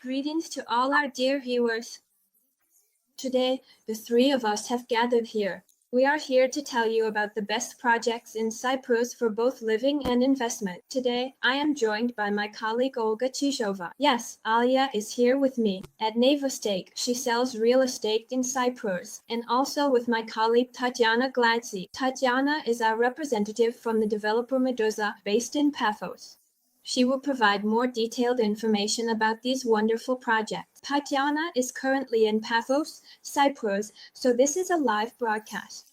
Greetings to all our dear viewers. Today, the three of us have gathered here. We are here to tell you about the best projects in Cyprus for both living and investment. Today, I am joined by my colleague Olga Chishova. Yes, Alia is here with me. At Nevestate, she sells real estate in Cyprus. And also with my colleague Tatiana Gladzi. Tatiana is our representative from the developer Medousa, based in Paphos. She will provide more detailed information about these wonderful projects. Tatiana is currently in Paphos, Cyprus, so this is a live broadcast.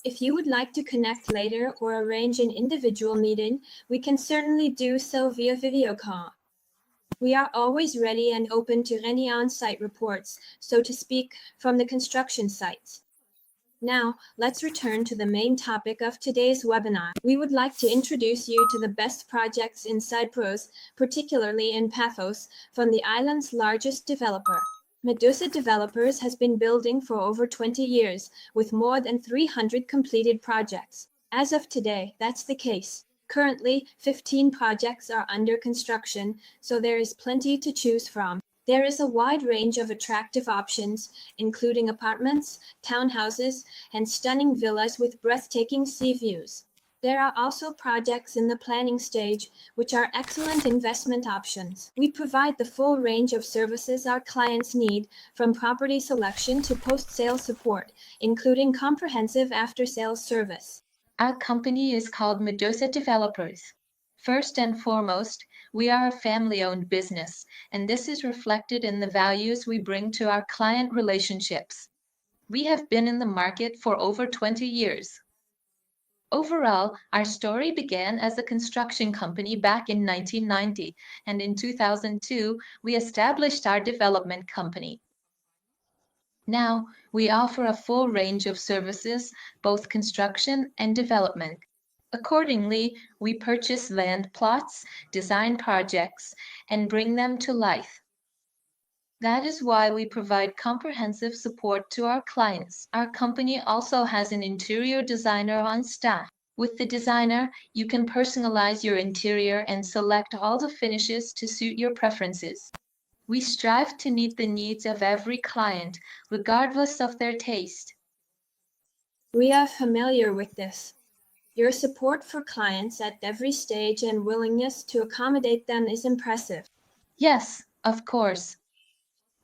If you would like to connect later or arrange an individual meeting, we can certainly do so via video call. We are always ready and open to any on-site reports, so to speak, from the construction sites. Now, let's return to the main topic of today's webinar. We would like to introduce you to the best projects in Cyprus, particularly in Paphos, from the island's largest developer. Medousa Developers has been building for over 20 years, with more than 300 completed projects. As of today, that's the case. Currently, 15 projects are under construction, so there is plenty to choose from. There is a wide range of attractive options, including apartments, townhouses, and stunning villas with breathtaking sea views. There are also projects in the planning stage, which are excellent investment options. We provide the full range of services our clients need, from property selection to post-sale support, including comprehensive after-sales service. Our company is called Medousa Developers. First and foremost, we are a family-owned business, and this is reflected in the values we bring to our client relationships. We have been in the market for over 20 years. Overall, our story began as a construction company back in 1990, and in 2002, we established our development company. Now, we offer a full range of services, both construction and development. Accordingly, we purchase land plots, design projects, and bring them to life. That is why we provide comprehensive support to our clients. Our company also has an interior designer on staff. With the designer, you can personalize your interior and select all the finishes to suit your preferences. We strive to meet the needs of every client, regardless of their taste. We are familiar with this. Your support for clients at every stage and willingness to accommodate them is impressive. Yes, of course.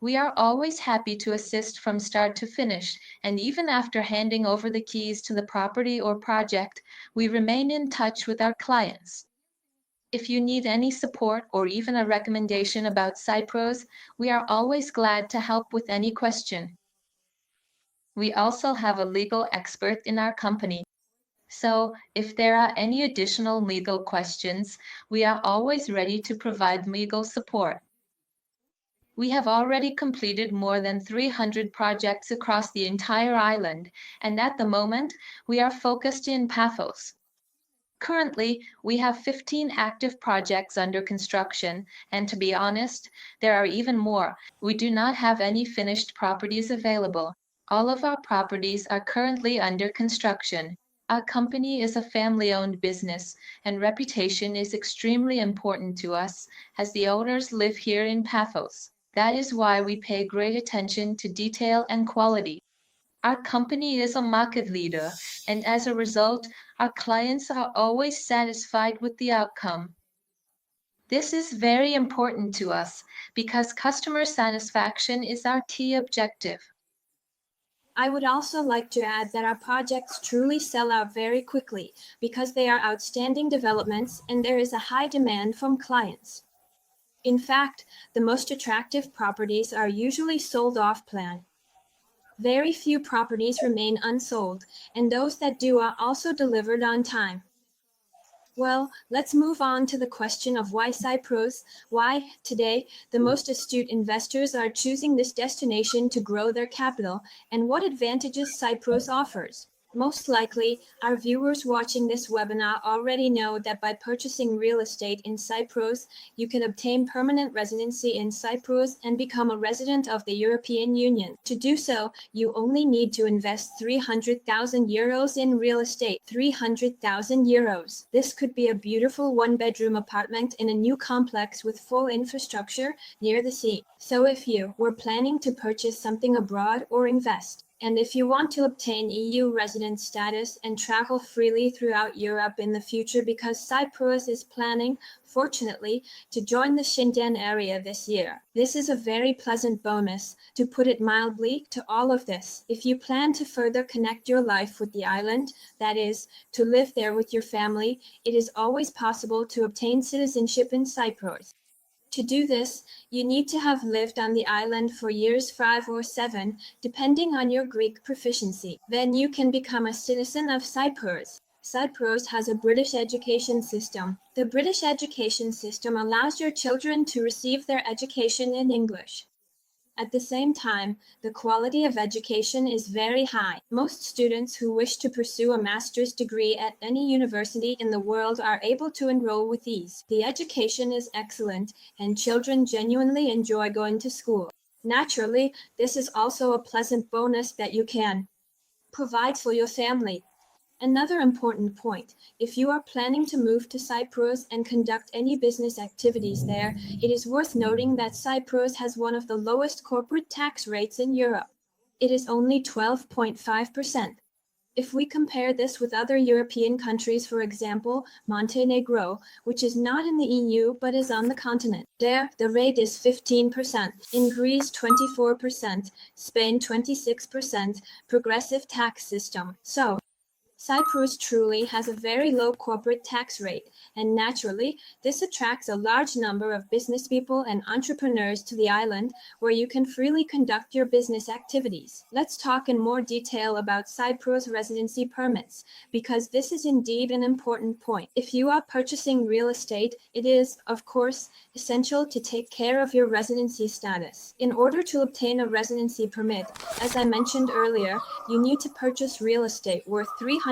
We are always happy to assist from start to finish, and even after handing over the keys to the property or project, we remain in touch with our clients. If you need any support or even a recommendation about Cyprus, we are always glad to help with any question. We also have a legal expert in our company. So, if there are any additional legal questions, we are always ready to provide legal support. We have already completed more than 300 projects across the entire island, and at the moment, we are focused in Paphos. Currently, we have 15 active projects under construction, and to be honest, there are even more. We do not have any finished properties available. All of our properties are currently under construction. Our company is a family-owned business, and reputation is extremely important to us, as the owners live here in Paphos. That is why we pay great attention to detail and quality. Our company is a market leader, and as a result, our clients are always satisfied with the outcome. This is very important to us, because customer satisfaction is our key objective. I would also like to add that our projects truly sell out very quickly because they are outstanding developments and there is a high demand from clients. In fact, the most attractive properties are usually sold off-plan. Very few properties remain unsold, and those that do are also delivered on time. Well, let's move on to the question of why Cyprus. Why, today, the most astute investors are choosing this destination to grow their capital, and what advantages Cyprus offers. Most likely, our viewers watching this webinar already know that by purchasing real estate in Cyprus, you can obtain permanent residency in Cyprus and become a resident of the European Union. To do so, you only need to invest 300,000 euros in real estate. 300,000 euros. This could be a beautiful one-bedroom apartment in a new complex with full infrastructure near the sea. So if you were planning to purchase something abroad or invest, and if you want to obtain EU resident status and travel freely throughout Europe in the future, because Cyprus is planning, fortunately, to join the Schengen area this year. This is a very pleasant bonus, to put it mildly, to all of this. If you plan to further connect your life with the island, that is, to live there with your family, it is always possible to obtain citizenship in Cyprus. To do this, you need to have lived on the island for years 5 or 7, depending on your Greek proficiency. Then you can become a citizen of Cyprus. Cyprus has a British education system. The British education system allows your children to receive their education in English. At the same time, the quality of education is very high. Most students who wish to pursue a master's degree at any university in the world are able to enroll with ease. The education is excellent, and children genuinely enjoy going to school. Naturally, this is also a pleasant bonus that you can provide for your family. Another important point, if you are planning to move to Cyprus and conduct any business activities there, it is worth noting that Cyprus has one of the lowest corporate tax rates in Europe. It is only 12.5%. If we compare this with other European countries, for example, Montenegro, which is not in the EU but is on the continent, there the rate is 15%, in Greece 24%, Spain 26%, progressive tax system. So, Cyprus truly has a very low corporate tax rate, and naturally, this attracts a large number of business people and entrepreneurs to the island where you can freely conduct your business activities. Let's talk in more detail about Cyprus residency permits, because this is indeed an important point. If you are purchasing real estate, it is, of course, essential to take care of your residency status. In order to obtain a residency permit, as I mentioned earlier, you need to purchase real estate worth 300,000.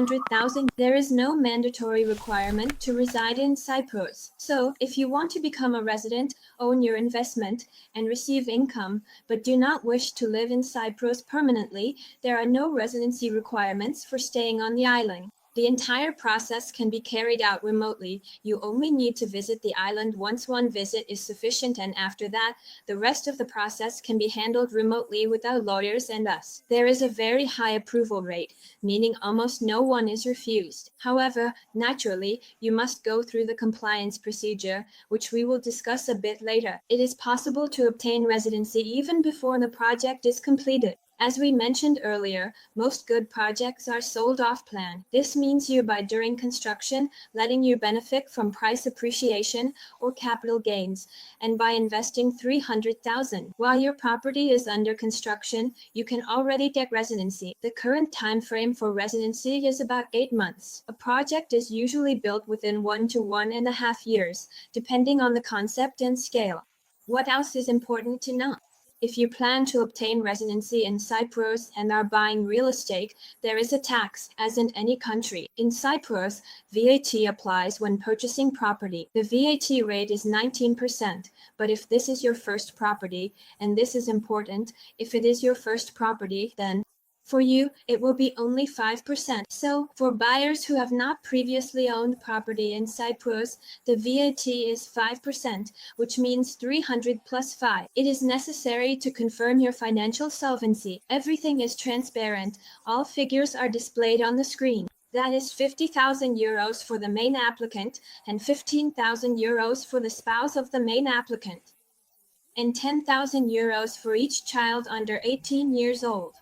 There is no mandatory requirement to reside in Cyprus. So, if you want to become a resident, own your investment, and receive income, but do not wish to live in Cyprus permanently, there are no residency requirements for staying on the island. The entire process can be carried out remotely. You only need to visit the island once. One visit is sufficient, and after that, the rest of the process can be handled remotely without lawyers and us. There is a very high approval rate, meaning almost no one is refused. However, naturally, you must go through the compliance procedure, which we will discuss a bit later. It is possible to obtain residency even before the project is completed. As we mentioned earlier, most good projects are sold off-plan. This means you buy during construction, letting you benefit from price appreciation or capital gains, and by investing 300,000. While your property is under construction, you can already get residency. The current time frame for residency is about 8 months. A project is usually built within 1 to 1.5 years, depending on the concept and scale. What else is important to know? If you plan to obtain residency in Cyprus and are buying real estate, there is a tax, as in any country. In Cyprus, VAT applies when purchasing property. The VAT rate is 19%, but if this is your first property, and this is important, if it is your first property, then for you, it will be only 5%. So, for buyers who have not previously owned property in Cyprus, the VAT is 5%, which means 300 plus 5. It is necessary to confirm your financial solvency. Everything is transparent. All figures are displayed on the screen. That is 50,000 euros for the main applicant and 15,000 euros for the spouse of the main applicant, and 10,000 euros for each child under 18 years old.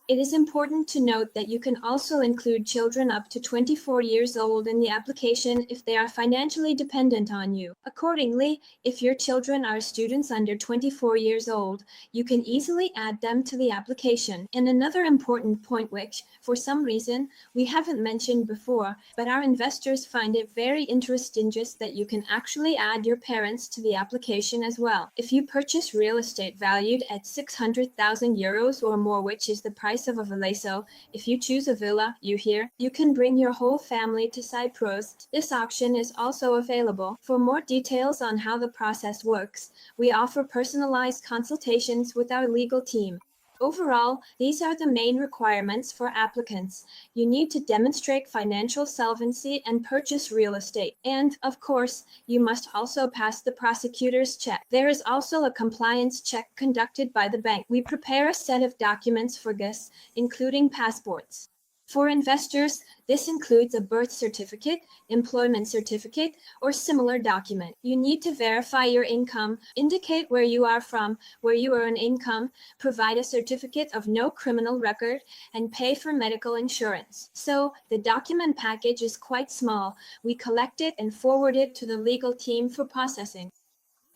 It is important to note that you can also include children up to 24 years old in the application if they are financially dependent on you. Accordingly, if your children are students under 24 years old, you can easily add them to the application. And another important point which, for some reason, we haven't mentioned before, but our investors find it very interesting, just that you can actually add your parents to the application as well. If you purchase real estate valued at 600,000 euros or more, which is the price price of a villa. So, if you choose a villa, you can bring your whole family to Cyprus. This auction is also available. For more details on how the process works, we offer personalized consultations with our legal team. Overall, these are the main requirements for applicants. You need to demonstrate financial solvency and purchase real estate. And, of course, you must also pass the prosecutor's check. There is also a compliance check conducted by the bank. We prepare a set of documents for guests, including passports. For investors, this includes a birth certificate, employment certificate, or similar document. You need to verify your income, indicate where you are from, where you earn income, provide a certificate of no criminal record, and pay for medical insurance. So, the document package is quite small. We collect it and forward it to the legal team for processing.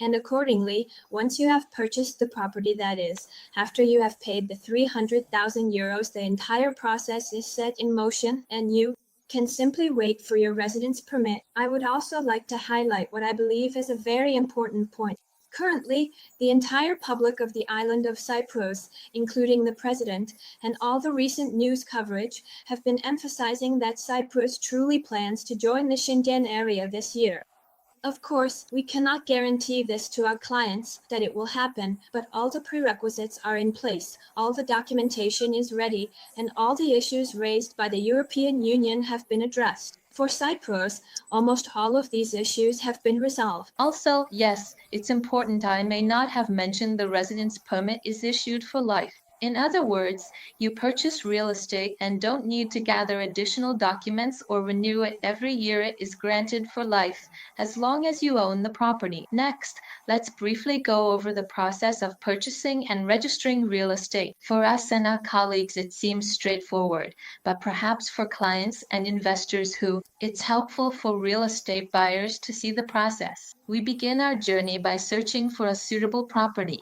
And accordingly, once you have purchased the property, that is, after you have paid the 300,000 euros, the entire process is set in motion and you can simply wait for your residence permit. I would also like to highlight what I believe is a very important point. Currently, the entire public of the island of Cyprus, including the president, and all the recent news coverage have been emphasizing that Cyprus truly plans to join the Schengen area this year. Of course, we cannot guarantee this to our clients that it will happen, but all the prerequisites are in place, all the documentation is ready, and all the issues raised by the European Union have been addressed. For Cyprus, almost all of these issues have been resolved. Also, yes, it's important I may not have mentioned the residence permit is issued for life. In other words, you purchase real estate and don't need to gather additional documents or renew it every year. It is granted for life, as long as you own the property. Next, let's briefly go over the process of purchasing and registering real estate. For us and our colleagues, it seems straightforward, but perhaps for clients and investors it's helpful for real estate buyers to see the process. We begin our journey by searching for a suitable property.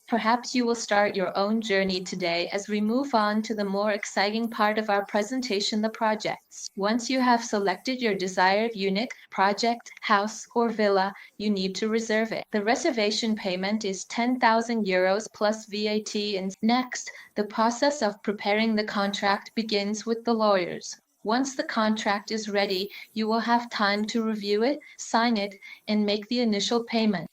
Perhaps you will start your own journey today as we move on to the more exciting part of our presentation, the projects. Once you have selected your desired unit, project, house, or villa, you need to reserve it. The reservation payment is 10,000 euros plus VAT, and next, the process of preparing the contract begins with the lawyers. Once the contract is ready, you will have time to review it, sign it, and make the initial payment.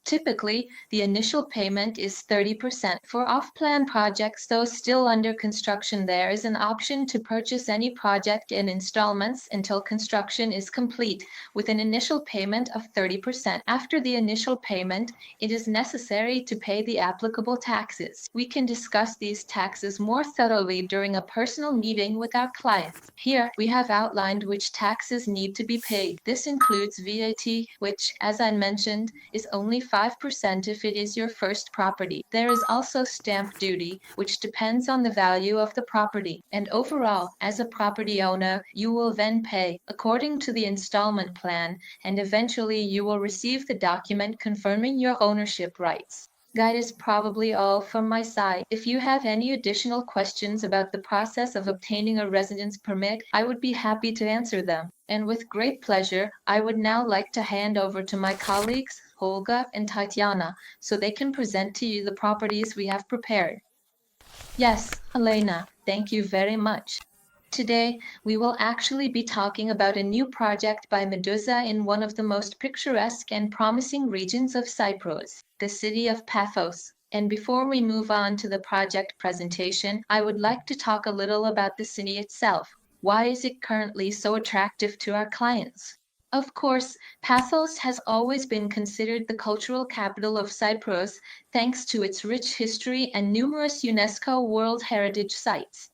Typically, the initial payment is 30%. For off-plan projects, though still under construction, there is an option to purchase any project in installments until construction is complete, with an initial payment of 30%. After the initial payment, it is necessary to pay the applicable taxes. We can discuss these taxes more thoroughly during a personal meeting with our clients. Here, we have outlined which taxes need to be paid. This includes VAT, which, as I mentioned, is only 5% if it is your first property. There is also stamp duty, which depends on the value of the property. And overall, as a property owner, you will then pay according to the installment plan, and eventually you will receive the document confirming your ownership rights. That is probably all from my side. If you have any additional questions about the process of obtaining a residence permit, I would be happy to answer them. And with great pleasure, I would now like to hand over to my colleagues, Olga and Tatiana, so they can present to you the properties we have prepared. Yes, Elena, thank you very much. Today, we will actually be talking about a new project by Medousa in one of the most picturesque and promising regions of Cyprus, the city of Paphos. And before we move on to the project presentation, I would like to talk a little about the city itself. Why is it currently so attractive to our clients? Of course, Paphos has always been considered the cultural capital of Cyprus, thanks to its rich history and numerous UNESCO World Heritage Sites.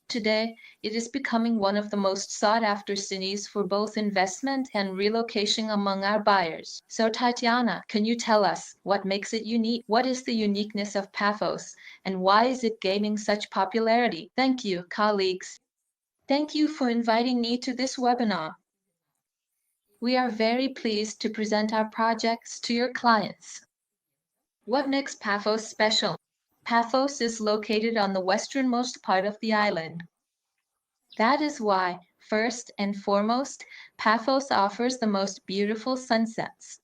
Today, it is becoming one of the most sought-after cities for both investment and relocation among our buyers. So Tatiana, can you tell us what makes it unique? What is the uniqueness of Paphos, and why is it gaining such popularity? Thank you, colleagues. Thank you for inviting me to this webinar. We are very pleased to present our projects to your clients. What makes Paphos special? Paphos is located on the westernmost part of the island. That is why, first and foremost, Paphos offers the most beautiful sunsets.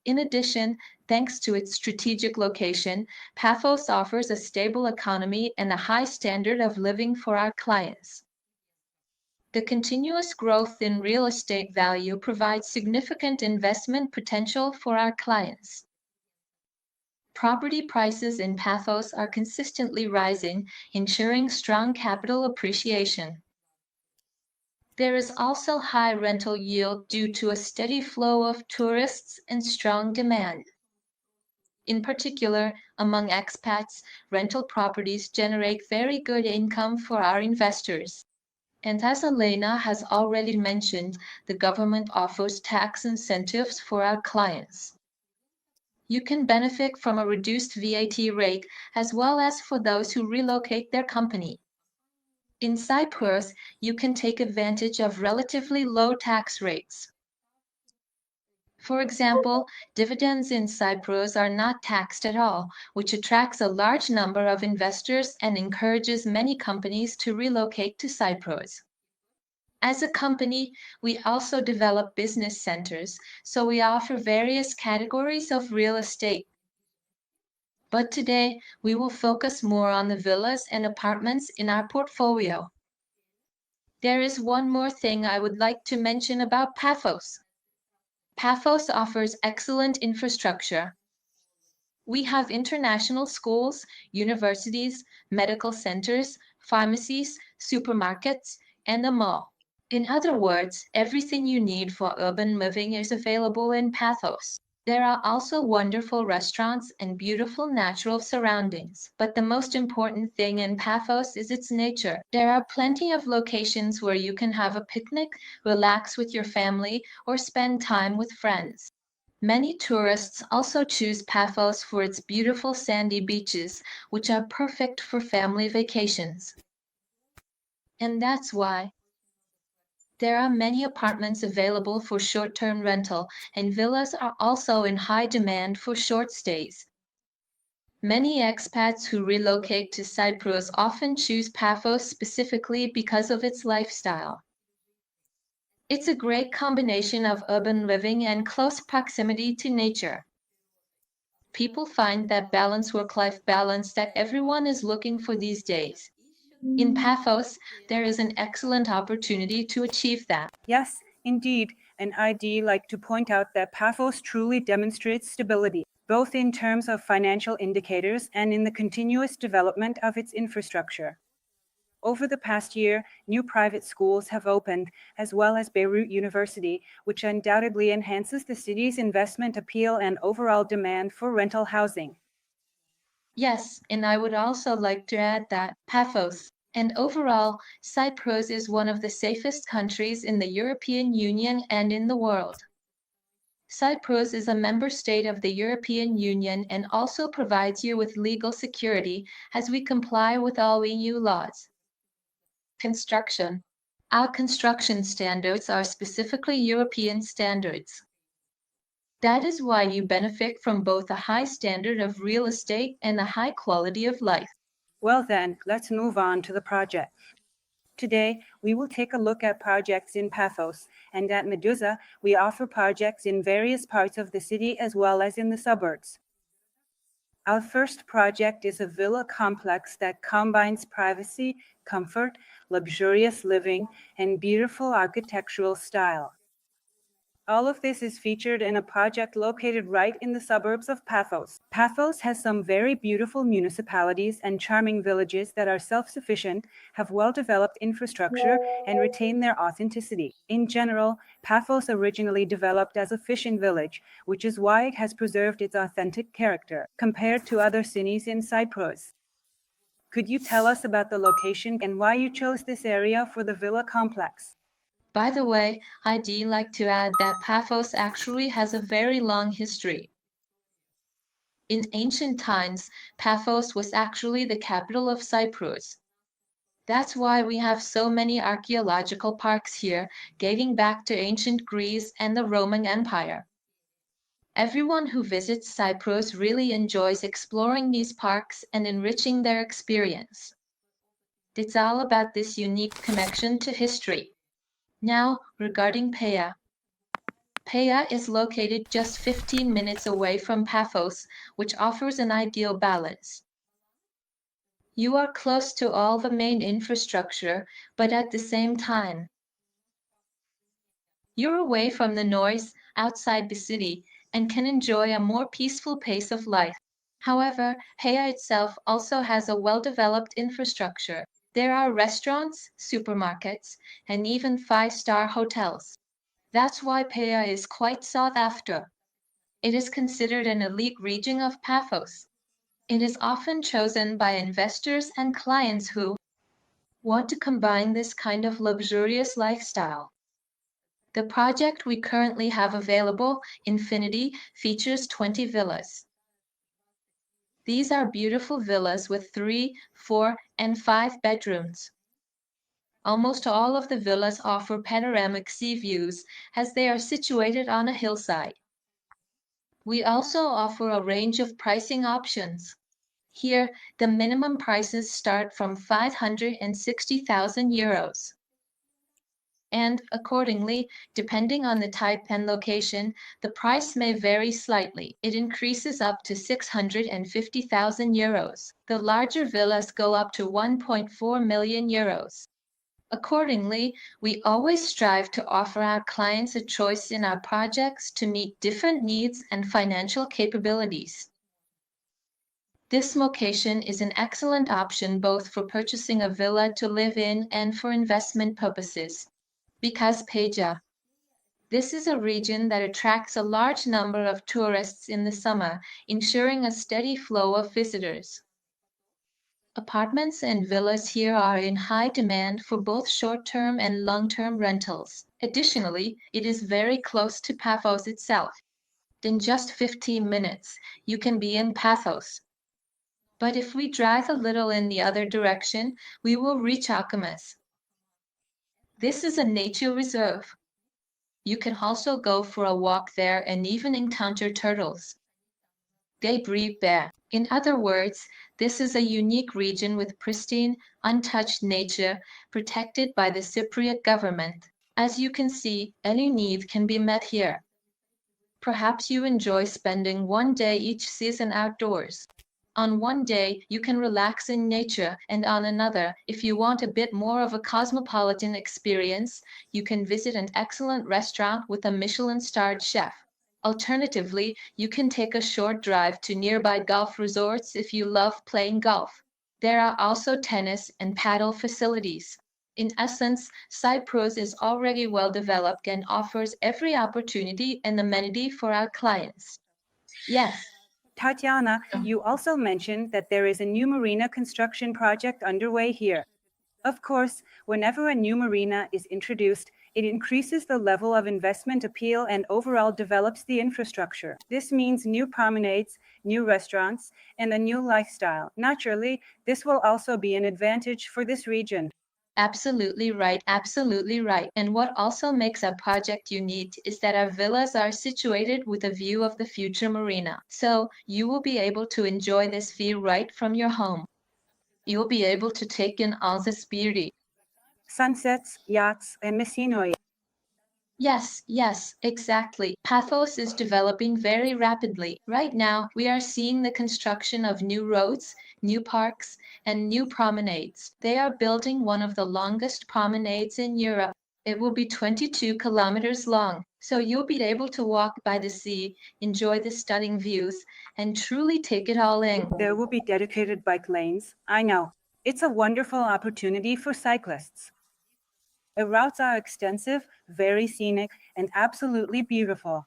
In addition, thanks to its strategic location, Paphos offers a stable economy and a high standard of living for our clients. The continuous growth in real estate value provides significant investment potential for our clients. Property prices in Paphos are consistently rising, ensuring strong capital appreciation. There is also high rental yield due to a steady flow of tourists and strong demand. In particular, among expats, rental properties generate very good income for our investors. And as Elena has already mentioned, the government offers tax incentives for our clients. You can benefit from a reduced VAT rate as well as for those who relocate their company. In Cyprus, you can take advantage of relatively low tax rates. For example, dividends in Cyprus are not taxed at all, which attracts a large number of investors and encourages many companies to relocate to Cyprus. As a company, we also develop business centers, so we offer various categories of real estate. But today, we will focus more on the villas and apartments in our portfolio. There is one more thing I would like to mention about Paphos. Paphos offers excellent infrastructure. We have international schools, universities, medical centers, pharmacies, supermarkets, and a mall. In other words, everything you need for urban living is available in Paphos. There are also wonderful restaurants and beautiful natural surroundings. But the most important thing in Paphos is its nature. There are plenty of locations where you can have a picnic, relax with your family, or spend time with friends. Many tourists also choose Paphos for its beautiful sandy beaches, which are perfect for family vacations. And that's why there are many apartments available for short-term rental, and villas are also in high demand for short stays. Many expats who relocate to Cyprus often choose Paphos specifically because of its lifestyle. It's a great combination of urban living and close proximity to nature. People find that balanced work-life balance that everyone is looking for these days. In Paphos, there is an excellent opportunity to achieve that. Yes, indeed, and I'd like to point out that Paphos truly demonstrates stability, both in terms of financial indicators and in the continuous development of its infrastructure. Over the past year, new private schools have opened, as well as Beirut University, which undoubtedly enhances the city's investment appeal and overall demand for rental housing. Yes, and I would also like to add that Paphos and overall, Cyprus is one of the safest countries in the European Union and in the world. Cyprus is a member state of the European Union and also provides you with legal security as we comply with all EU laws. Construction. Our construction standards are specifically European standards. That is why you benefit from both a high standard of real estate and a high quality of life. Well then, let's move on to the project. Today, we will take a look at projects in Paphos, and at Medousa, we offer projects in various parts of the city as well as in the suburbs. Our first project is a villa complex that combines privacy, comfort, luxurious living, and beautiful architectural style. All of this is featured in a project located right in the suburbs of Paphos. Paphos has some very beautiful municipalities and charming villages that are self-sufficient, have well-developed infrastructure, and retain their authenticity. In general, Paphos originally developed as a fishing village, which is why it has preserved its authentic character, compared to other cities in Cyprus. Could you tell us about the location and why you chose this area for the villa complex? By the way, I'd like to add that Paphos actually has a very long history. In ancient times, Paphos was actually the capital of Cyprus. That's why we have so many archaeological parks here, dating back to ancient Greece and the Roman Empire. Everyone who visits Cyprus really enjoys exploring these parks and enriching their experience. It's all about this unique connection to history. Now, regarding Paya. Paya is located just 15 minutes away from Paphos, which offers an ideal balance. You are close to all the main infrastructure, but at the same time, you're away from the noise outside the city and can enjoy a more peaceful pace of life. However, Paya itself also has a well-developed infrastructure. There are restaurants, supermarkets, and even five-star hotels. That's why Paya is quite sought after. It is considered an elite region of Paphos. It is often chosen by investors and clients who want to combine this kind of luxurious lifestyle. The project we currently have available, Infinity, features 20 villas. These are beautiful villas with 3, 4, and 5 bedrooms. Almost all of the villas offer panoramic sea views as they are situated on a hillside. We also offer a range of pricing options. Here, the minimum prices start from 560,000 euros. And accordingly, depending on the type and location, the price may vary slightly. It increases up to 650,000 euros. The larger villas go up to 1.4 million euros. Accordingly, we always strive to offer our clients a choice in our projects to meet different needs and financial capabilities. This location is an excellent option both for purchasing a villa to live in and for investment purposes. Because Paya. This is a region that attracts a large number of tourists in the summer, ensuring a steady flow of visitors. Apartments and villas here are in high demand for both short-term and long-term rentals. Additionally, it is very close to Paphos itself. In just 15 minutes, you can be in Paphos. But if we drive a little in the other direction, we will reach Alchemist. This is a nature reserve. You can also go for a walk there and even encounter turtles. They breathe there. In other words, this is a unique region with pristine, untouched nature protected by the Cypriot government. As you can see, any need can be met here. Perhaps you enjoy spending one day each season outdoors. On one day, you can relax in nature, and on another, if you want a bit more of a cosmopolitan experience, you can visit an excellent restaurant with a Michelin-starred chef. Alternatively, you can take a short drive to nearby golf resorts if you love playing golf. There are also tennis and paddle facilities. In essence, Cyprus is already well developed and offers every opportunity and amenity for our clients. Yes. Tatiana, you also mentioned that there is a new marina construction project underway here. Of course, whenever a new marina is introduced, it increases the level of investment appeal and overall develops the infrastructure. This means new promenades, new restaurants, and a new lifestyle. Naturally, this will also be an advantage for this region. Absolutely right, absolutely right. And what also makes our project unique is that our villas are situated with a view of the future marina. So you will be able to enjoy this view right from your home. You'll be able to take in all this beauty. Sunsets, yachts, and Messinoi. Yes, exactly. Paphos is developing very rapidly. Right now, we are seeing the construction of new roads, new parks, and new promenades. They are building one of the longest promenades in Europe. It will be 22 kilometers long, so you'll be able to walk by the sea, enjoy the stunning views, and truly take it all in. There will be dedicated bike lanes. I know. It's a wonderful opportunity for cyclists. The routes are extensive, very scenic, and absolutely beautiful.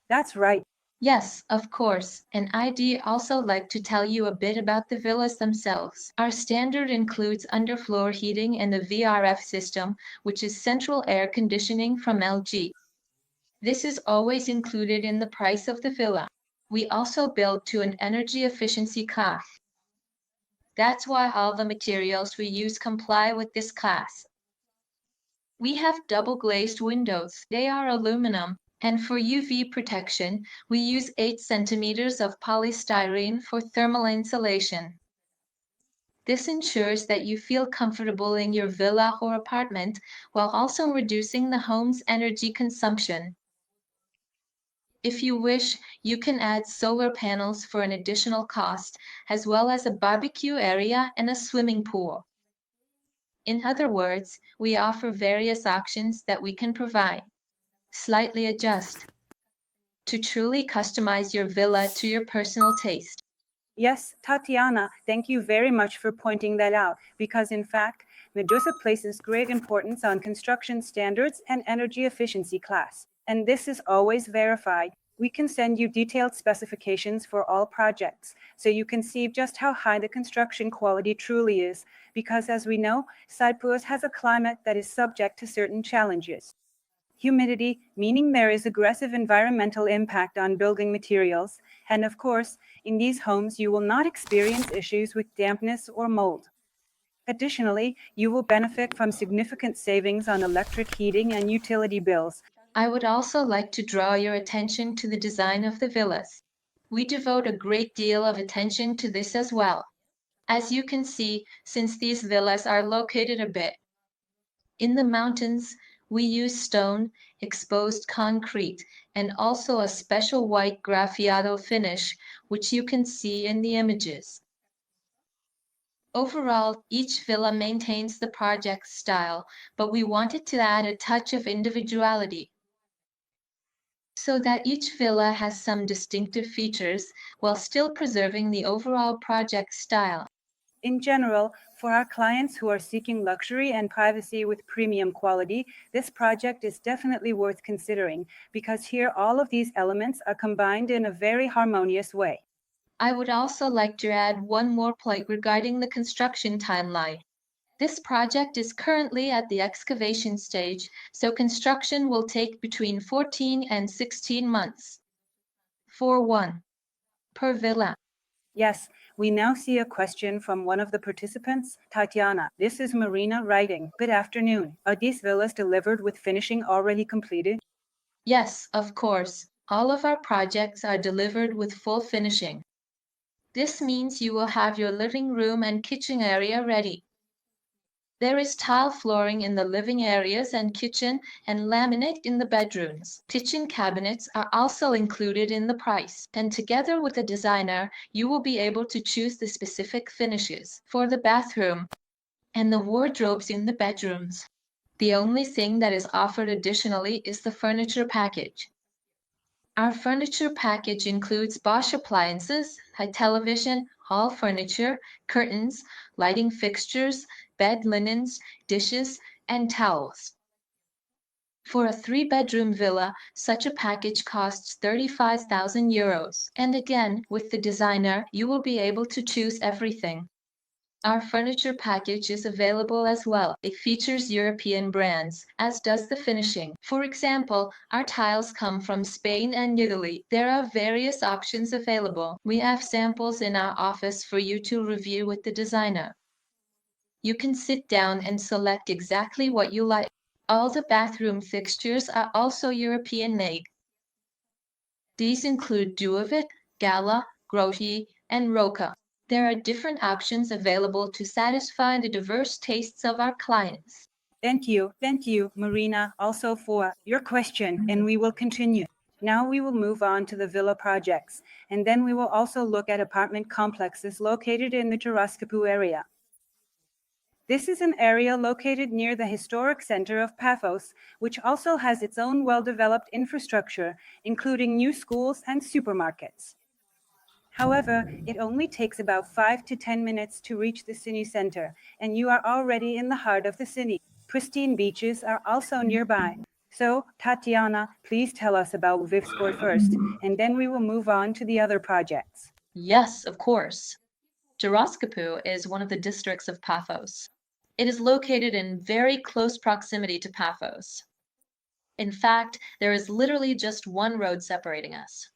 That's right. Yes, of course. And I'd also like to tell you a bit about the villas themselves. Our standard includes underfloor heating and the VRF system, which is central air conditioning from LG. This is always included in the price of the villa. We also build to an energy efficiency class. That's why all the materials we use comply with this class. We have double glazed windows. They are aluminum. And for UV protection, we use 8 centimeters of polystyrene for thermal insulation. This ensures that you feel comfortable in your villa or apartment while also reducing the home's energy consumption. If you wish, you can add solar panels for an additional cost, as well as a barbecue area and a swimming pool. In other words, we offer various options that we can provide, slightly adjust, to truly customize your villa to your personal taste. Yes, Tatiana, thank you very much for pointing that out, because in fact, Medousa places great importance on construction standards and energy efficiency class, and this is always verified. We can send you detailed specifications for all projects, so you can see just how high the construction quality truly is, because as we know, Cyprus has a climate that is subject to certain challenges. Humidity, meaning there is aggressive environmental impact on building materials, and of course, in these homes you will not experience issues with dampness or mold. Additionally, you will benefit from significant savings on electric heating and utility bills. I would also like to draw your attention to the design of the villas. We devote a great deal of attention to this as well. As you can see, since these villas are located a bit in the mountains, we use stone, exposed concrete, and also a special white graffiato finish, which you can see in the images. Overall, each villa maintains the project's style, but we wanted to add a touch of individuality, so that each villa has some distinctive features while still preserving the overall project style. In general, for our clients who are seeking luxury and privacy with premium quality, this project is definitely worth considering, because here all of these elements are combined in a very harmonious way. I would also like to add one more point regarding the construction timeline. This project is currently at the excavation stage, so construction will take between 14 and 16 months. For one, per villa. Yes, we now see a question from one of the participants, Tatiana. This is Marina writing. Good afternoon. Are these villas delivered with finishing already completed? Yes, of course. All of our projects are delivered with full finishing. This means you will have your living room and kitchen area ready. There is tile flooring in the living areas and kitchen and laminate in the bedrooms. Kitchen cabinets are also included in the price, and together with the designer, you will be able to choose the specific finishes for the bathroom and the wardrobes in the bedrooms. The only thing that is offered additionally is the furniture package. Our furniture package includes Bosch appliances, a television, hall furniture, curtains, lighting fixtures, bed linens, dishes, and towels. For a 3-bedroom villa, such a package costs 35,000 euros. And again, with the designer, you will be able to choose everything. Our furniture package is available as well. It features European brands, as does the finishing. For example, our tiles come from Spain and Italy. There are various options available. We have samples in our office for you to review with the designer. You can sit down and select exactly what you like. All the bathroom fixtures are also European made. These include Duovit, Gala, Groti, and Roca. There are different options available to satisfy the diverse tastes of our clients. Thank you, Marina, also for your question, and we will continue. Now we will move on to the villa projects, and then we will also look at apartment complexes located in the Giraskapu area. This is an area located near the historic center of Paphos, which also has its own well-developed infrastructure, including new schools and supermarkets. However, it only takes about 5 to 10 minutes to reach the city center, and you are already in the heart of the city. Pristine beaches are also nearby. So, Tatiana, please tell us about Vivskoy first, and then we will move on to the other projects. Yes, of course. Giraskapu is one of the districts of Paphos. It is located in very close proximity to Paphos. In fact, there is literally just one road separating us.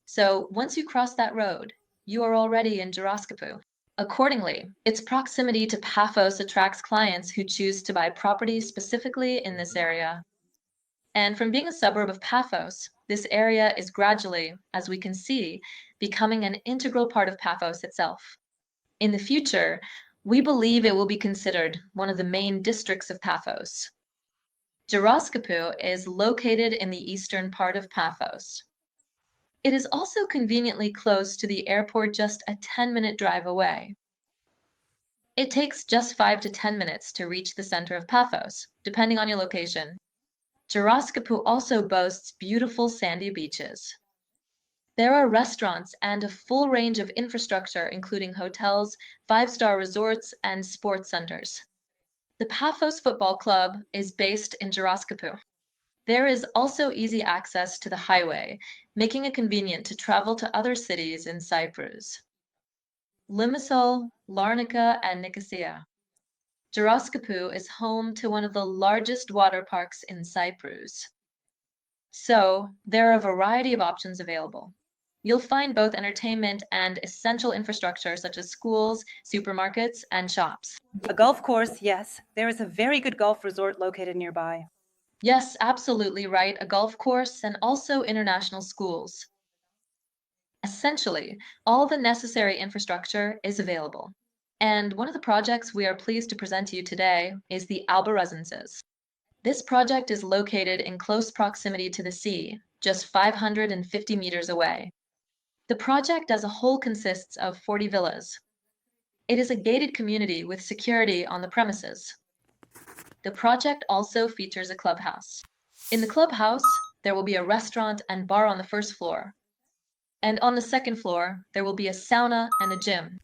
So once you cross that road, you are already in Giraskapu. Accordingly, its proximity to Paphos attracts clients who choose to buy properties specifically in this area. And from being a suburb of Paphos, this area is gradually, as we can see, becoming an integral part of Paphos itself. In the future, we believe it will be considered one of the main districts of Paphos. Giraskapu is located in the eastern part of Paphos. It is also conveniently close to the airport, just a 10-minute drive away. It takes just 5 to 10 minutes to reach the center of Paphos, depending on your location. Giraskapu also boasts beautiful sandy beaches. There are restaurants and a full range of infrastructure, including hotels, 5-star resorts, and sports centers. The Paphos Football Club is based in Giraskapu. There is also easy access to the highway, making it convenient to travel to other cities in Cyprus. Limassol, Larnaca, and Nicosia. Giraskapu is home to one of the largest water parks in Cyprus. So there are a variety of options available. You'll find both entertainment and essential infrastructure such as schools, supermarkets, and shops. A golf course, yes. There is a very good golf resort located nearby. Yes, absolutely right. A golf course and also international schools. Essentially, all the necessary infrastructure is available. And one of the projects we are pleased to present to you today is the Alba Residences. This project is located in close proximity to the sea, just 550 meters away. The project as a whole consists of 40 villas. It is a gated community with security on the premises. The project also features a clubhouse. In the clubhouse, there will be a restaurant and bar on the first floor. And on the second floor, there will be a sauna and a gym.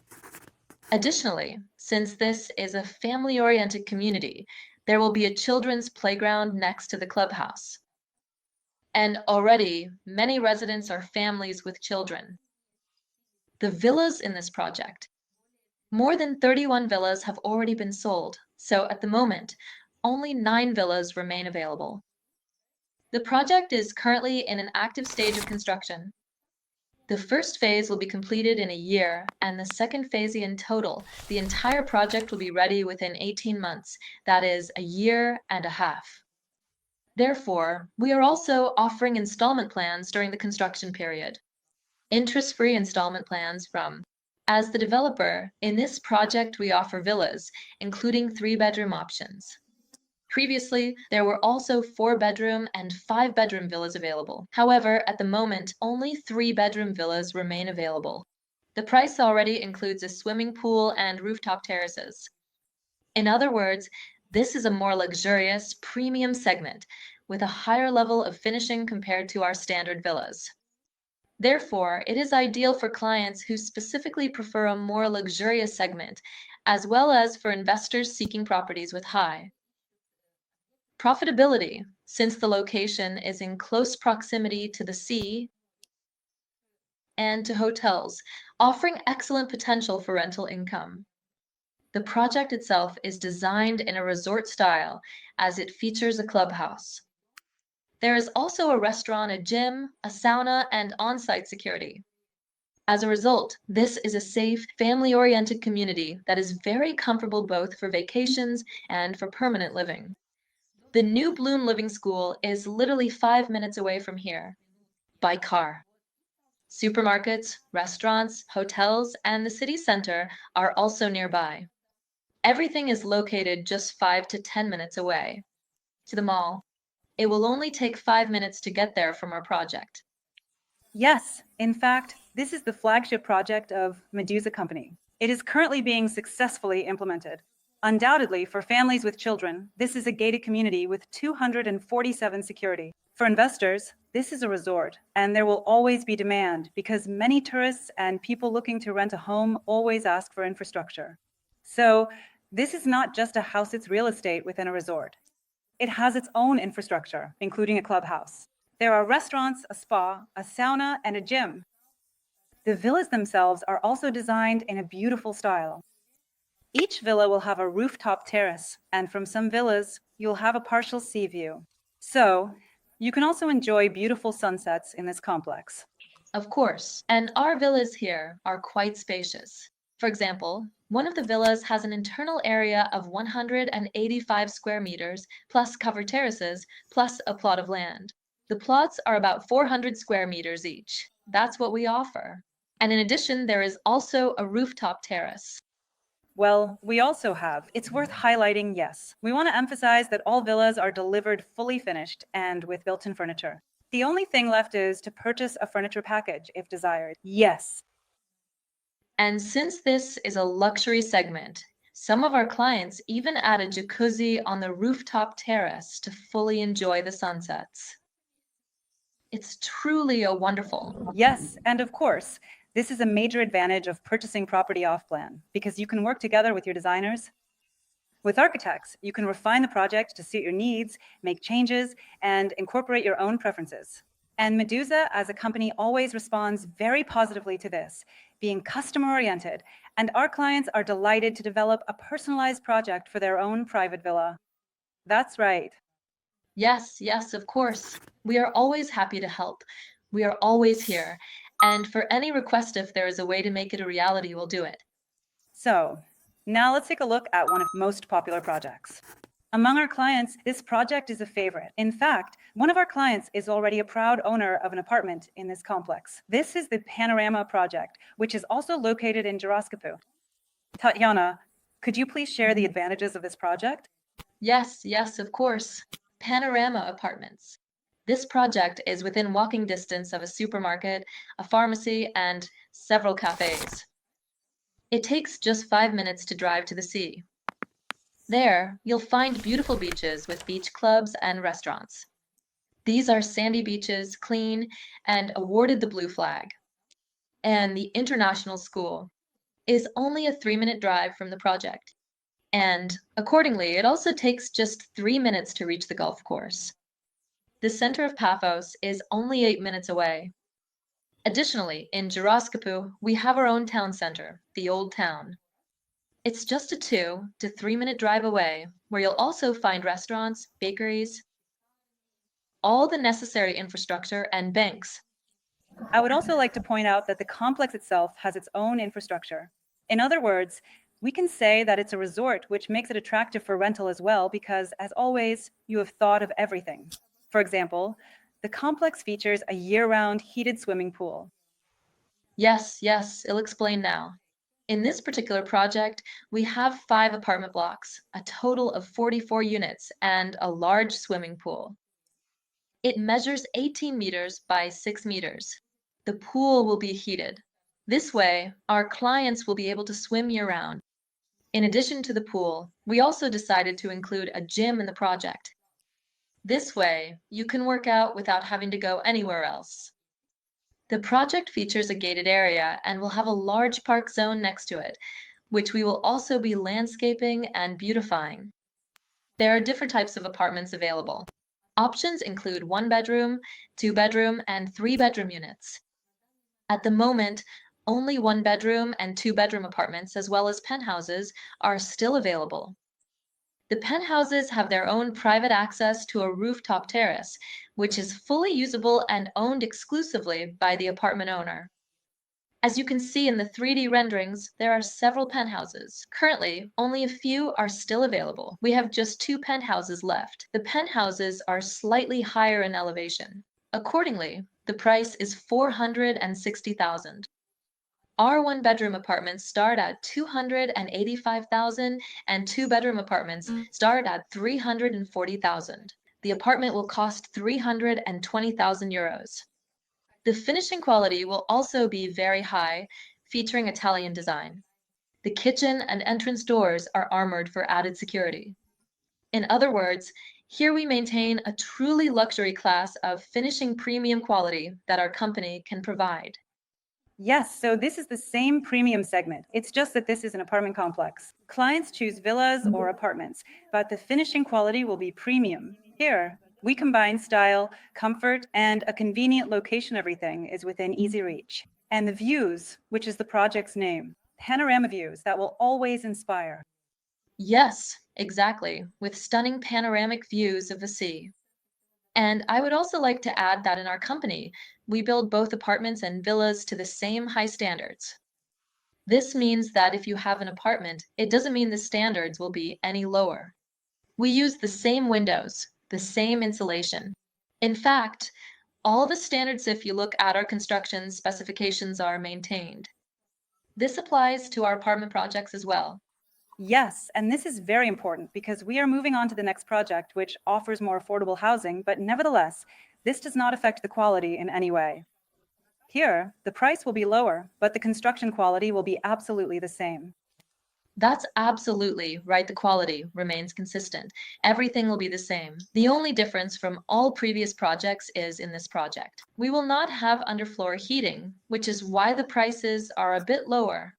Additionally, since this is a family-oriented community, there will be a children's playground next to the clubhouse. And already, many residents are families with children. The villas in this project. More than 31 villas have already been sold, so at the moment, only 9 villas remain available. The project is currently in an active stage of construction. The first phase will be completed in a year, and the second phase in total, the entire project will be ready within 18 months, that is, a year and a half. Therefore, we are also offering installment plans during the construction period. Interest-free installment plans from. As the developer, in this project we offer villas, including 3-bedroom options. Previously, there were also 4-bedroom and 5-bedroom villas available. However, at the moment, only 3-bedroom villas remain available. The price already includes a swimming pool and rooftop terraces. In other words, this is a more luxurious, premium segment with a higher level of finishing compared to our standard villas. Therefore, it is ideal for clients who specifically prefer a more luxurious segment, as well as for investors seeking properties with high profitability, since the location is in close proximity to the sea and to hotels, offering excellent potential for rental income. The project itself is designed in a resort style as it features a clubhouse. There is also a restaurant, a gym, a sauna, and on-site security. As a result, this is a safe, family-oriented community that is very comfortable both for vacations and for permanent living. The New Bloom Living School is literally 5 minutes away from here, by car. Supermarkets, restaurants, hotels, and the city center are also nearby. Everything is located just 5 to 10 minutes away. To the mall, it will only take 5 minutes to get there from our project. Yes, in fact, this is the flagship project of Medousa Company. It is currently being successfully implemented. Undoubtedly, for families with children, this is a gated community with 247 security. For investors, this is a resort, and there will always be demand because many tourists and people looking to rent a home always ask for infrastructure. So this is not just a house, it's real estate within a resort. It has its own infrastructure, including a clubhouse. There are restaurants, a spa, a sauna, and a gym. The villas themselves are also designed in a beautiful style. Each villa will have a rooftop terrace, and from some villas, you'll have a partial sea view. So, you can also enjoy beautiful sunsets in this complex. Of course, and our villas here are quite spacious. For example, one of the villas has an internal area of 185 square meters, plus covered terraces, plus a plot of land. The plots are about 400 square meters each. That's what we offer. And in addition, there is also a rooftop terrace. Well, we also have. It's worth highlighting, yes. We want to emphasize that all villas are delivered fully finished and with built-in furniture. The only thing left is to purchase a furniture package if desired. Yes. And since this is a luxury segment, some of our clients even add a jacuzzi on the rooftop terrace to fully enjoy the sunsets. It's truly a wonderful. Yes, and of course, this is a major advantage of purchasing property off-plan because you can work together with your designers. With architects, you can refine the project to suit your needs, make changes, and incorporate your own preferences. And Medousa, as a company, always responds very positively to this, being customer-oriented, and our clients are delighted to develop a personalized project for their own private villa. That's right. Yes, yes, of course. We are always happy to help. We are always here. And for any request, if there is a way to make it a reality, we'll do it. So, now let's take a look at one of the most popular projects. Among our clients, this project is a favorite. In fact, one of our clients is already a proud owner of an apartment in this complex. This is the Panorama project, which is also located in Gyroskopu. Tatiana, could you please share the advantages of this project? Yes, yes, of course. Panorama Apartments. This project is within walking distance of a supermarket, a pharmacy, and several cafes. It takes just 5 minutes to drive to the sea. There, you'll find beautiful beaches with beach clubs and restaurants. These are sandy beaches, clean, and awarded the Blue Flag. And the International School is only a 3-minute drive from the project. And accordingly, it also takes just 3 minutes to reach the golf course. The center of Paphos is only 8 minutes away. Additionally, in Gyroskopu, we have our own town center, the Old Town. It's just a 2 to 3 minute drive away, where you'll also find restaurants, bakeries, all the necessary infrastructure, and banks. I would also like to point out that the complex itself has its own infrastructure. In other words, we can say that it's a resort, which makes it attractive for rental as well, because as always, you have thought of everything. For example, the complex features a year-round heated swimming pool. Yes, yes, I'll explain now. In this particular project, we have 5 apartment blocks, a total of 44 units, and a large swimming pool. It measures 18 meters by 6 meters. The pool will be heated. This way, our clients will be able to swim year-round. In addition to the pool, we also decided to include a gym in the project. This way, you can work out without having to go anywhere else. The project features a gated area and will have a large park zone next to it, which we will also be landscaping and beautifying. There are different types of apartments available. Options include 1-bedroom, 2-bedroom, and 3-bedroom units. At the moment, only 1-bedroom and 2-bedroom apartments, as well as penthouses, are still available. The penthouses have their own private access to a rooftop terrace, which is fully usable and owned exclusively by the apartment owner. As you can see in the 3D renderings, there are several penthouses. Currently, only a few are still available. We have just 2 penthouses left. The penthouses are slightly higher in elevation. Accordingly, the price is $460,000. Our 1-bedroom apartments start at $285,000 and 2-bedroom apartments start at $340,000. The apartment will cost €320,000. The finishing quality will also be very high, featuring Italian design. The kitchen and entrance doors are armored for added security. In other words, here we maintain a truly luxury class of finishing premium quality that our company can provide. Yes, so this is the same premium segment. It's just that this is an apartment complex. Clients choose villas or apartments, but the finishing quality will be premium. Here, we combine style, comfort, and a convenient location. Everything is within easy reach. And the views, which is the project's name, panorama views that will always inspire. Yes, exactly, with stunning panoramic views of the sea. And I would also like to add that in our company, we build both apartments and villas to the same high standards. This means that if you have an apartment, it doesn't mean the standards will be any lower. We use the same windows, the same insulation. In fact, all the standards, if you look at our construction specifications, are maintained. This applies to our apartment projects as well. Yes, and this is very important because we are moving on to the next project, which offers more affordable housing, but nevertheless, This does not affect the quality in any way. Here, the price will be lower, but the construction quality will be absolutely the same. That's absolutely right. The quality remains consistent. Everything will be the same. The only difference from all previous projects is in this project. We will not have underfloor heating, which is why the prices are a bit lower.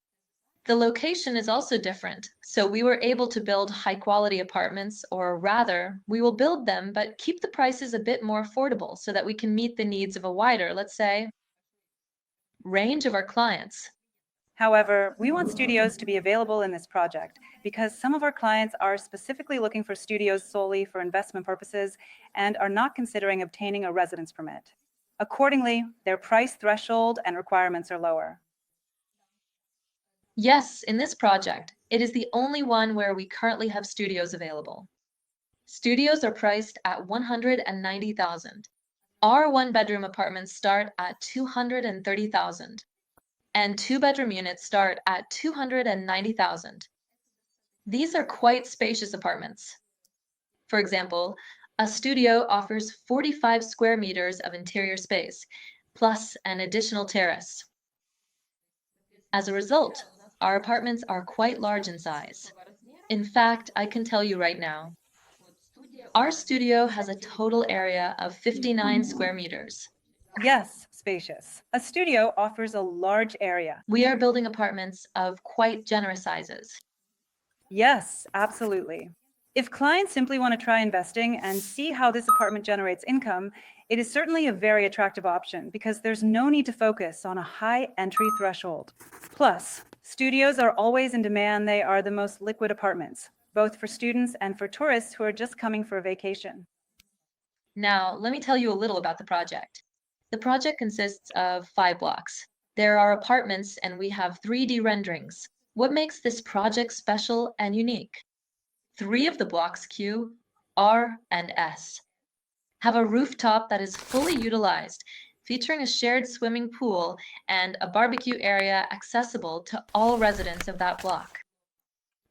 The location is also different, so we were able to build high-quality apartments, or rather, we will build them but keep the prices a bit more affordable so that we can meet the needs of a wider, let's say, range of our clients. However, we want studios to be available in this project because some of our clients are specifically looking for studios solely for investment purposes and are not considering obtaining a residence permit. Accordingly, their price threshold and requirements are lower. Yes, in this project, it is the only one where we currently have studios available. Studios are priced at $190,000. Our one-bedroom apartments start at $230,000, and two-bedroom units start at $290,000. These are quite spacious apartments. For example, a studio offers 45 square meters of interior space, plus an additional terrace. As a result, our apartments are quite large in size. In fact, I can tell you right now, our studio has a total area of 59 square meters. Yes, spacious. A studio offers a large area. We are building apartments of quite generous sizes. Yes, absolutely. If clients simply want to try investing and see how this apartment generates income, it is certainly a very attractive option because there's no need to focus on a high entry threshold. Plus, studios are always in demand. They are the most liquid apartments, both for students and for tourists who are just coming for a vacation. Now, let me tell you a little about the project. The project consists of 5 blocks. There are apartments and we have 3D renderings. What makes this project special and unique? 3 of the blocks Q, R, and S have a rooftop that is fully utilized, featuring a shared swimming pool and a barbecue area accessible to all residents of that block.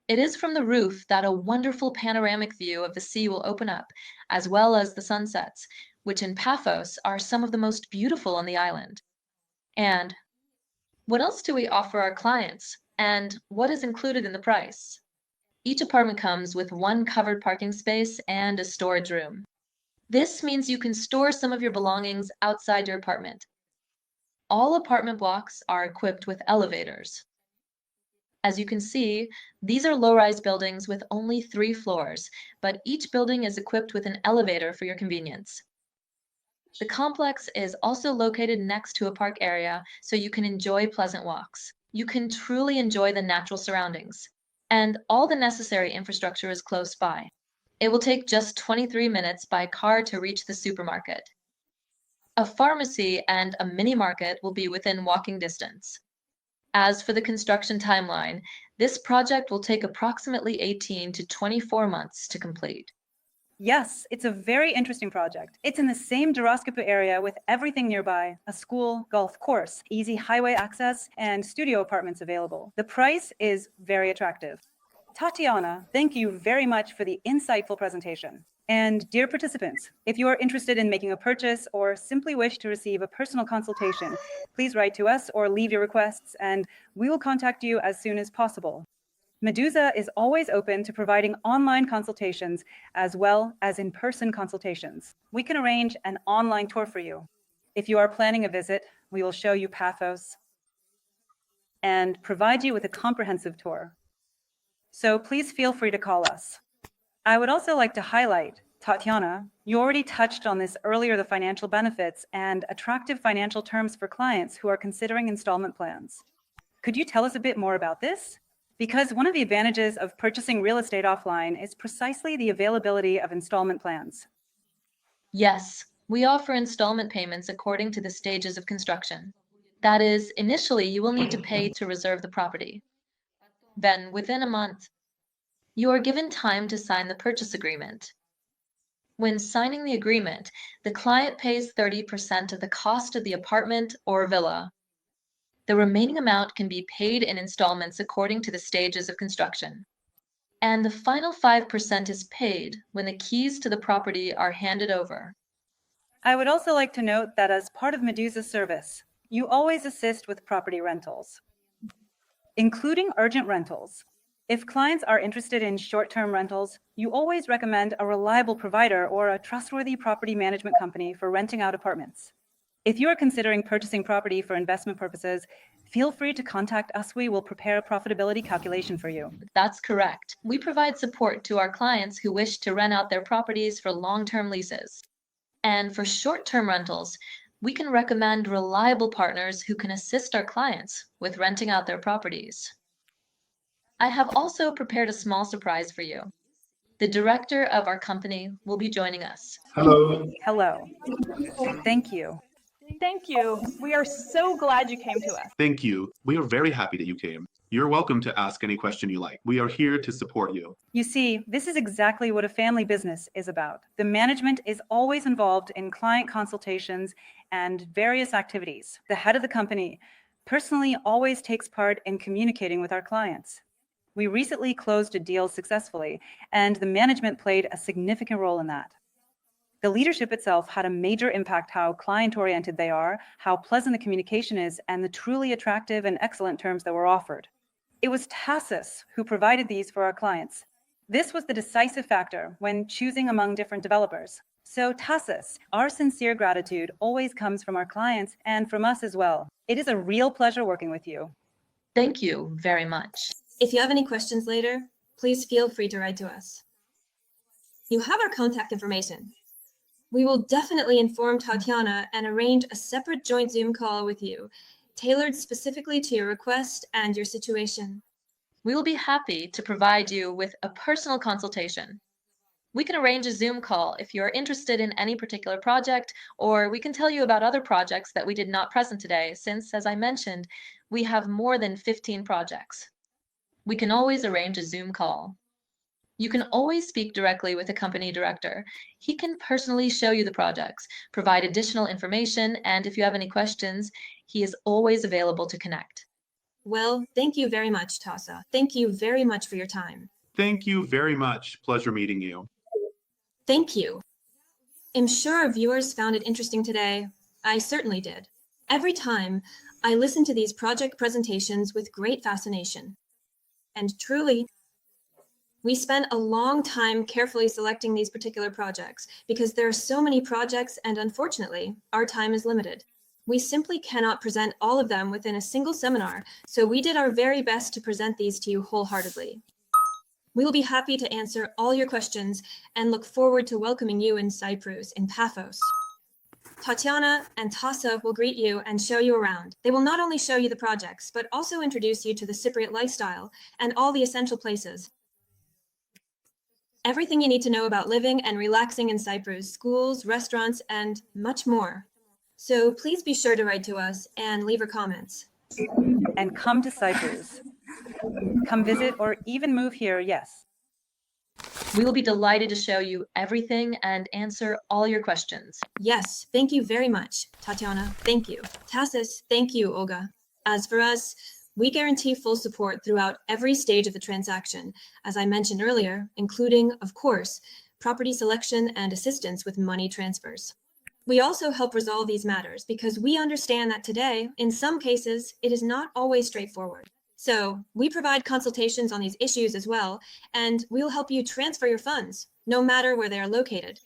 It is from the roof that a wonderful panoramic view of the sea will open up, as well as the sunsets, which in Paphos are some of the most beautiful on the island. And what else do we offer our clients? And what is included in the price? Each apartment comes with 1 covered parking space and a storage room. This means you can store some of your belongings outside your apartment. All apartment blocks are equipped with elevators. As you can see, these are low-rise buildings with only 3 floors, but each building is equipped with an elevator for your convenience. The complex is also located next to a park area, so you can enjoy pleasant walks. You can truly enjoy the natural surroundings, and all the necessary infrastructure is close by. It will take just 23 minutes by car to reach the supermarket. A pharmacy and a mini market will be within walking distance. As for the construction timeline, this project will take approximately 18 to 24 months to complete. Yes, it's a very interesting project. It's in the same Duraskopu area with everything nearby, a school, golf course, easy highway access, and studio apartments available. The price is very attractive. Tatiana, thank you very much for the insightful presentation. And dear participants, if you are interested in making a purchase or simply wish to receive a personal consultation, please write to us or leave your requests, and we will contact you as soon as possible. Medousa is always open to providing online consultations as well as in-person consultations. We can arrange an online tour for you. If you are planning a visit, we will show you Paphos and provide you with a comprehensive tour. So please feel free to call us. I would also like to highlight, Tatiana, you already touched on this earlier, the financial benefits and attractive financial terms for clients who are considering installment plans. Could you tell us a bit more about this? Because one of the advantages of purchasing real estate offline is precisely the availability of installment plans. Yes, we offer installment payments according to the stages of construction. That is, initially you will need to pay to reserve the property. Then, within a month, you are given time to sign the purchase agreement. When signing the agreement, the client pays 30% of the cost of the apartment or villa. The remaining amount can be paid in installments according to the stages of construction. And the final 5% is paid when the keys to the property are handed over. I would also like to note that as part of Medousa's service, you always assist with property rentals, including urgent rentals. If clients are interested in short-term rentals, you always recommend a reliable provider or a trustworthy property management company for renting out apartments. If you are considering purchasing property for investment purposes, feel free to contact us. We will prepare a profitability calculation for you. That's correct. We provide support to our clients who wish to rent out their properties for long-term leases. And for short-term rentals, we can recommend reliable partners who can assist our clients with renting out their properties. I have also prepared a small surprise for you. The director of our company will be joining us. Hello. Hello. Thank you. Thank you. We are so glad you came to us. Thank you. We are very happy that you came. You're welcome to ask any question you like. We are here to support you. You see, this is exactly what a family business is about. The management is always involved in client consultations and various activities. The head of the company personally always takes part in communicating with our clients. We recently closed a deal successfully, and the management played a significant role in that. The leadership itself had a major impact how client-oriented they are, how pleasant the communication is, and the truly attractive and excellent terms that were offered. It was Paphos who provided these for our clients. This was the decisive factor when choosing among different developers. So Paphos, our sincere gratitude always comes from our clients and from us as well. It is a real pleasure working with you. Thank you very much. If you have any questions later, please feel free to write to us. You have our contact information. We will definitely inform Tatiana and arrange a separate joint Zoom call with you, tailored specifically to your request and your situation. We will be happy to provide you with a personal consultation. We can arrange a Zoom call if you are interested in any particular project, or we can tell you about other projects that we did not present today, since, as I mentioned, we have more than 15 projects. We can always arrange a Zoom call. You can always speak directly with the company director. He can personally show you the projects, provide additional information, and if you have any questions, he is always available to connect. Well, thank you very much, Tasa. Thank you very much for your time. Thank you very much. Pleasure meeting you. Thank you. I'm sure our viewers found it interesting today. I certainly did. Every time, I listen to these project presentations with great fascination. And truly, we spent a long time carefully selecting these particular projects because there are so many projects and unfortunately, our time is limited. We simply cannot present all of them within a single seminar, so we did our very best to present these to you wholeheartedly. We will be happy to answer all your questions and look forward to welcoming you in Cyprus, in Paphos. Tatiana and Tasa will greet you and show you around. They will not only show you the projects, but also introduce you to the Cypriot lifestyle and all the essential places. Everything you need to know about living and relaxing in Cyprus, schools, restaurants, and much more. So please be sure to write to us and leave your comments. And come to Cyprus. Come visit or even move here, yes. We will be delighted to show you everything and answer all your questions. Yes, thank you very much, Tatiana. Thank you. Tassis, thank you, Olga. As for us, we guarantee full support throughout every stage of the transaction, as I mentioned earlier, including, of course, property selection and assistance with money transfers. We also help resolve these matters because we understand that today, in some cases, it is not always straightforward. So we provide consultations on these issues as well, and we'll help you transfer your funds, no matter where they are located.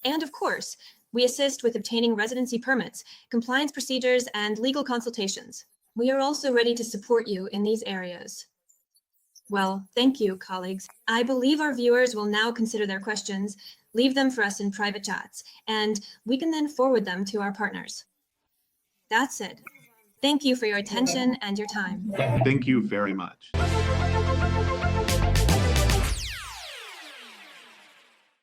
And of course, we assist with obtaining residency permits, compliance procedures, and legal consultations. We are also ready to support you in these areas. Well, thank you, colleagues. I believe our viewers will now consider their questions, leave them for us in private chats, and we can then forward them to our partners. That's it. Thank you for your attention and your time. Thank you very much.